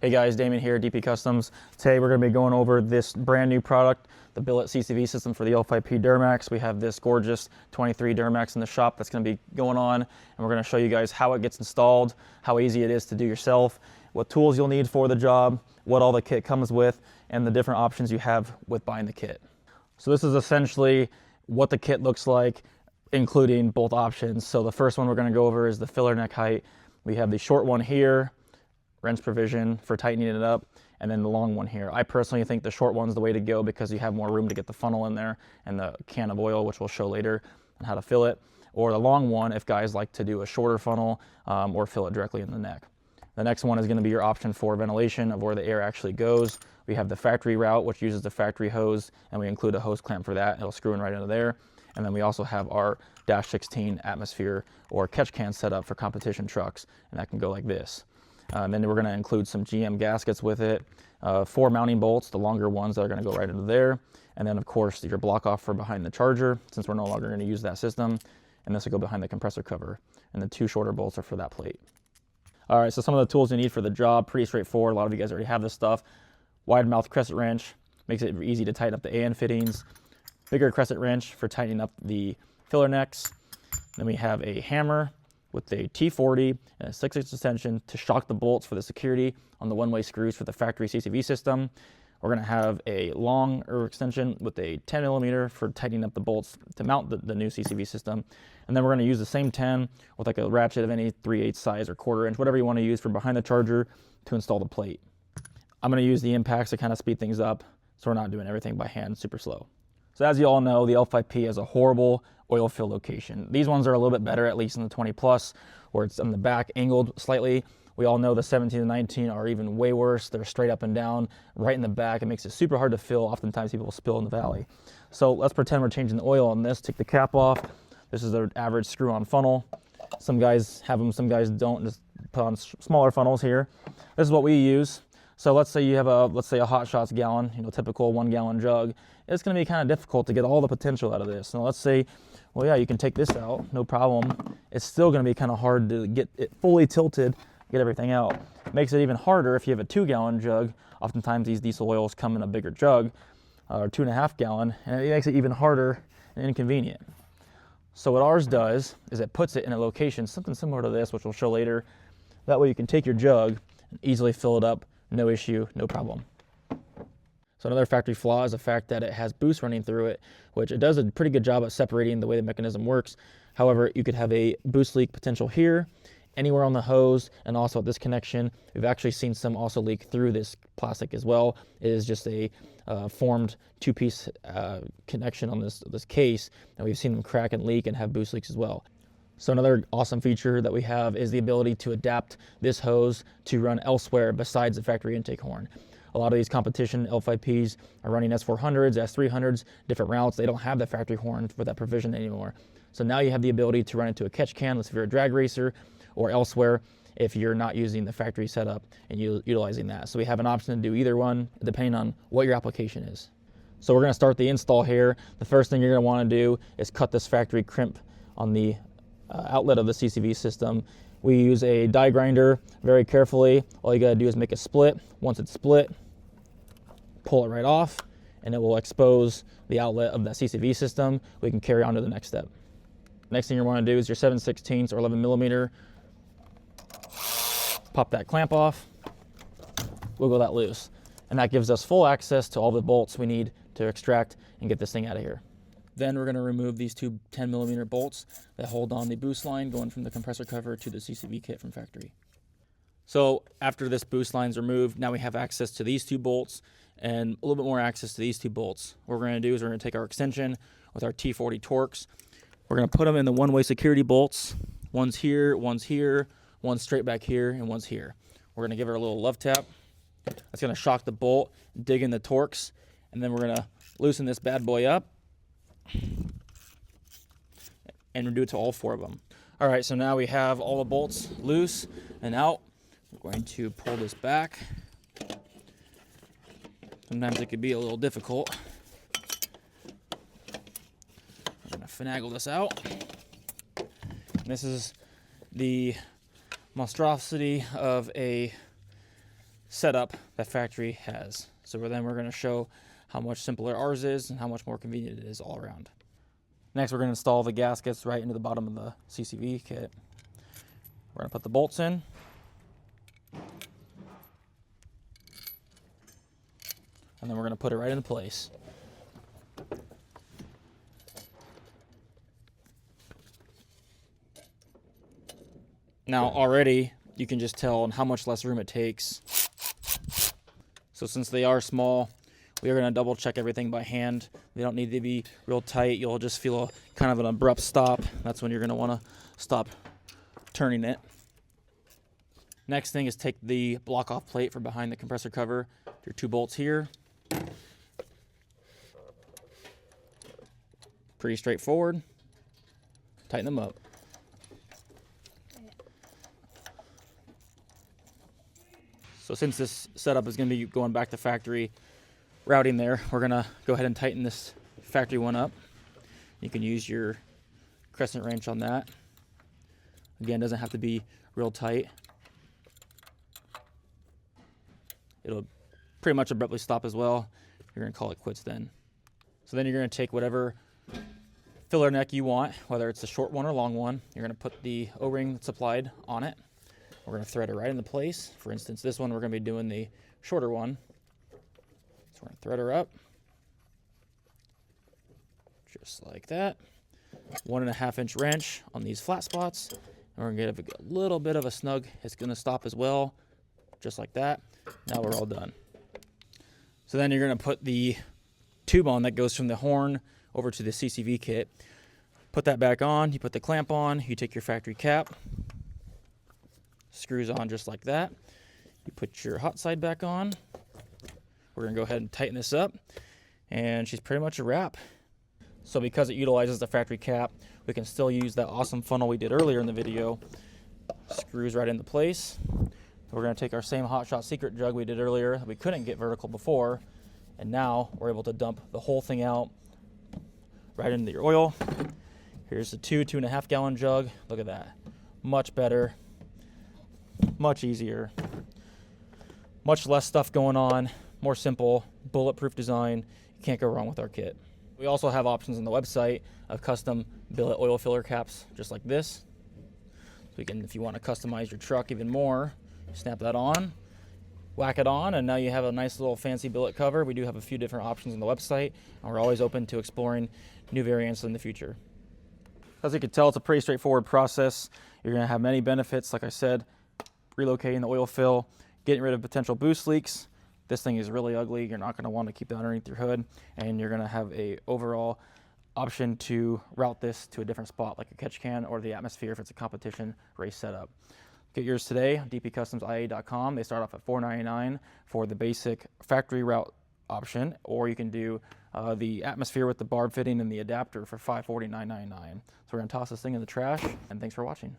Hey guys, Damon here, DP Customs. Today we're going to be going over this brand new product, the Billet CCV system for the L5P Duramax. We have this gorgeous 23 Duramax in the shop that's going to be going on, and we're going to show you guys how it gets installed, how easy it is to do yourself, what tools you'll need for the job, what all the kit comes with, and the different options you have with buying the kit. So this is essentially what the kit looks like, including both options. So the first one we're going to go over is the filler neck height. We have the short one here, wrench provision for tightening it up, and then the long one here. I personally think the short one's the way to go because you have more room to get the funnel in there and the can of oil, which we'll show later, and how to fill it. Or the long one if guys like to do a shorter funnel or fill it directly in the neck. The next one is going to be your option for ventilation of where the air actually goes. We have the factory route, which uses the factory hose, and we include a hose clamp for that. It'll screw in right into there. And then we also have our -16 atmosphere or catch can setup for competition trucks, and that can go like this. And then we're going to include some GM gaskets with it, 4 mounting bolts, the longer ones that are going to go right into there, and then of course your block off for behind the charger, since we're no longer going to use that system, and this will go behind the compressor cover, and the 2 shorter bolts are for that plate. All right, so some of the tools you need for the job, pretty straightforward. A lot of you guys already have this stuff. Wide mouth crescent wrench, makes it easy to tighten up the AN fittings. Bigger crescent wrench for tightening up the filler necks. Then we have a hammer with a T40 and a 6/6 extension to shock the bolts for the security on the one-way screws for the factory CCV system. We're going to have a longer extension with a 10mm for tightening up the bolts to mount the new CCV system. And then we're going to use the same 10 with like a ratchet of any 3/8 size or 1/4 inch, whatever you want to use for behind the charger to install the plate. I'm going to use the impacts to kind of speed things up so we're not doing everything by hand super slow. So as you all know, the L5P has a horrible oil fill location. These ones are a little bit better, at least in the 20 plus, where it's on the back angled slightly. We all know the 17 and 19 are even way worse. They're straight up and down, right in the back. It makes it super hard to fill. Oftentimes people will spill in the valley. So let's pretend we're changing the oil on this. Take the cap off. This is their average screw-on funnel. Some guys have them, some guys don't. Just put on smaller funnels here. This is what we use. So let's say you have a Hot Shots gallon, typical 1 gallon jug. It's going to be kind of difficult to get all the potential out of this. Now let's say, well, yeah, you can take this out, no problem. It's still going to be kind of hard to get it fully tilted, get everything out. It makes it even harder if you have a 2 gallon jug. Oftentimes these diesel oils come in a bigger jug, or 2.5 gallon, and it makes it even harder and inconvenient. So what ours does is it puts it in a location, something similar to this, which we'll show later. That way you can take your jug and easily fill it up, no issue, no problem. So another factory flaw is the fact that it has boost running through it, which it does a pretty good job at separating the way the mechanism works. However, you could have a boost leak potential here, anywhere on the hose, and also at this connection. We've actually seen some also leak through this plastic as well. It is just a formed 2-piece connection on this case, and we've seen them crack and leak and have boost leaks as well. So another awesome feature that we have is the ability to adapt this hose to run elsewhere besides the factory intake horn. A lot of these competition L5Ps are running S400s, S300s, different routes. They don't have the factory horn for that provision anymore. So now you have the ability to run into a catch can, if you're a drag racer, or elsewhere if you're not using the factory setup and utilizing that. So we have an option to do either one depending on what your application is. So we're going to start the install here. The first thing you're going to want to do is cut this factory crimp on the outlet of the CCV system. We use a die grinder very carefully. All you got to do is make a split. Once it's split, pull it right off, and it will expose the outlet of that CCV system. We can carry on to the next step. Next thing you want to do is your 7/16 or 11mm. Pop that clamp off, wiggle that loose, and that gives us full access to all the bolts we need to extract and get this thing out of here. Then we're going to remove these 2 10mm bolts that hold on the boost line going from the compressor cover to the CCV kit from factory. So after this boost line's removed, now we have access to these 2 bolts and a little bit more access to these 2 bolts. What we're going to do is we're going to take our extension with our T40 Torx. We're going to put them in the one-way security bolts. One's here, one's straight back here, and one's here. We're going to give her a little love tap. That's going to shock the bolt, dig in the Torx, and then we're going to loosen this bad boy up and do it to all 4 of them. All right, so now we have all the bolts loose and out. We're going to pull this back. Sometimes it could be a little difficult. We're going to finagle this out. And this is the monstrosity of a setup that factory has. So then we're going to show how much simpler ours is and how much more convenient it is all around. Next, we're going to install the gaskets right into the bottom of the CCV kit. We're going to put the bolts in. And then we're going to put it right into place. Now already you can just tell how much less room it takes. So since they are small, we are going to double check everything by hand. They don't need to be real tight. You'll just feel a kind of an abrupt stop. That's when you're going to want to stop turning it. Next thing is take the block off plate for behind the compressor cover. Your 2 bolts here. Pretty straightforward. Tighten them up. So since this setup is going to be going back to factory routing there, we're going to go ahead and tighten this factory one up. You can use your crescent wrench on that. Again, doesn't have to be real tight. It'll pretty much abruptly stop as well. You're going to call it quits then. So then you're going to take whatever filler neck you want, whether it's a short one or long one. You're going to put the O-ring that's applied on it. We're going to thread it right into place. For instance, this one we're going to be doing the shorter one. So we're going to thread her up. Just like that. 1.5 inch wrench on these flat spots. And we're going to give it a little bit of a snug. It's going to stop as well. Just like that. Now we're all done. So then you're going to put the tube on that goes from the horn over to the CCV kit. Put that back on. You put the clamp on. You take your factory cap. Screws on just like that. You put your hot side back on. We're going to go ahead and tighten this up. And she's pretty much a wrap. So because it utilizes the factory cap, we can still use that awesome funnel we did earlier in the video. Screws right into place. We're going to take our same Hot Shot Secret jug we did earlier that we couldn't get vertical before, and now we're able to dump the whole thing out right into your oil. Here's the 2.5 gallon jug. Look at that. Much better, much easier, much less stuff going on, more simple, bulletproof design. You can't go wrong with our kit. We also have options on the website of custom billet oil filler caps just like this. So you can, if you want to customize your truck even more, snap that on, whack it on, and now you have a nice little fancy billet cover. We do have a few different options on the website, and we're always open to exploring new variants in the future. As you can tell, it's a pretty straightforward process. You're going to have many benefits, like I said, relocating the oil fill, getting rid of potential boost leaks. This thing is really ugly. You're not going to want to keep that underneath your hood, and you're going to have a overall option to route this to a different spot, like a catch can or the atmosphere if it's a competition race setup. Get yours today on dpcustomsia.com. They start off at $4.99 for the basic factory route option, or you can do the atmosphere with the barb fitting and the adapter for $549.99. So we're going to toss this thing in the trash, and thanks for watching.